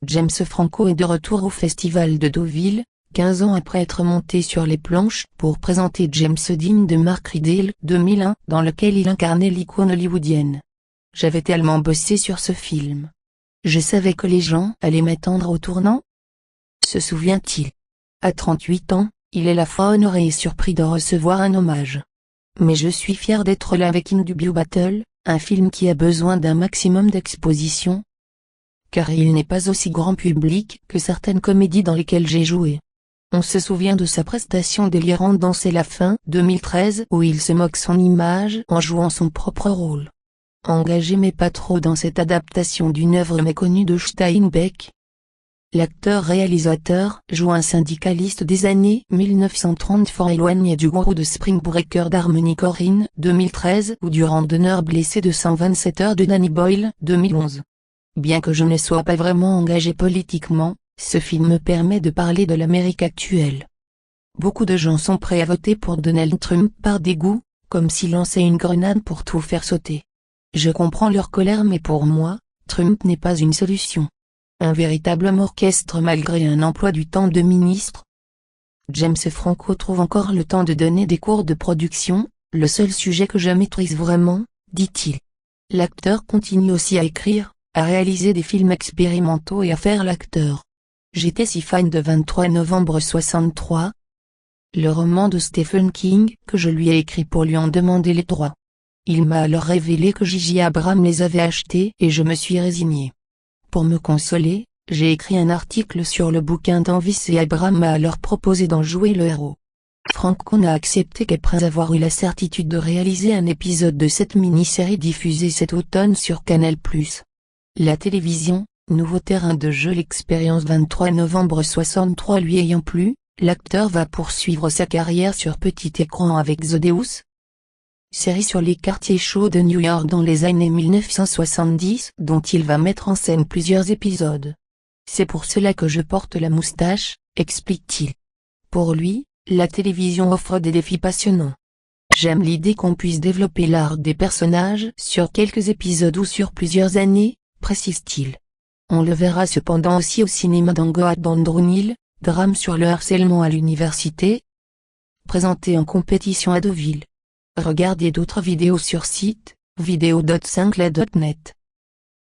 James Franco est de retour au Festival de Deauville, 15 ans après être monté sur les planches pour présenter James Dean de Mark Riddle 2001, dans lequel il incarnait l'icône hollywoodienne. J'avais tellement bossé sur ce film. Je savais que les gens allaient m'attendre au tournant. Se souvient-il? À 38 ans, il est à la fois honoré et surpris de recevoir un hommage. Mais je suis fier d'être là avec Indubious Battle, un film qui a besoin d'un maximum d'exposition. Car il n'est pas aussi grand public que certaines comédies dans lesquelles j'ai joué. On se souvient de sa prestation délirante dans C'est la fin, 2013, où il se moque son image en jouant son propre rôle. Engagé mais pas trop dans cette adaptation d'une œuvre méconnue de Steinbeck. L'acteur-réalisateur joue un syndicaliste des années 1930 fort éloigné du gourou de Spring Breaker d'Harmony Korine, 2013, ou du randonneur blessé de 127 heures de Danny Boyle, 2011. Bien que je ne sois pas vraiment engagé politiquement, ce film me permet de parler de l'Amérique actuelle. Beaucoup de gens sont prêts à voter pour Donald Trump par dégoût, comme s'il lançait une grenade pour tout faire sauter. Je comprends leur colère mais pour moi, Trump n'est pas une solution. Un véritable orchestre malgré un emploi du temps de ministre. James Franco trouve encore le temps de donner des cours de production, le seul sujet que je maîtrise vraiment, dit-il. L'acteur continue aussi à écrire, à réaliser des films expérimentaux et à faire l'acteur. J'étais si fan de 23 novembre 63. Le roman de Stephen King que je lui ai écrit pour lui en demander les droits. Il m'a alors révélé que J.J. Abrams les avait achetés et je me suis résigné. Pour me consoler, j'ai écrit un article sur le bouquin d'Envis et Abrams m'a alors proposé d'en jouer le héros. Franco n'a accepté qu'après avoir eu la certitude de réaliser un épisode de cette mini-série diffusée cet automne sur Canal+. La télévision, nouveau terrain de jeu. L'expérience 23 novembre 63 lui ayant plu, l'acteur va poursuivre sa carrière sur petit écran avec The Deuce, série sur les quartiers chauds de New York dans les années 1970 dont il va mettre en scène plusieurs épisodes. C'est pour cela que je porte la moustache, explique-t-il. Pour lui, la télévision offre des défis passionnants. J'aime l'idée qu'on puisse développer l'art des personnages sur quelques épisodes ou sur plusieurs années, précise-t-il. On le verra cependant aussi au cinéma dans Go Ahead Andrew Neil, drame sur le harcèlement à l'université, présenté en compétition à Deauville. Regardez d'autres vidéos sur site, video.5la.net.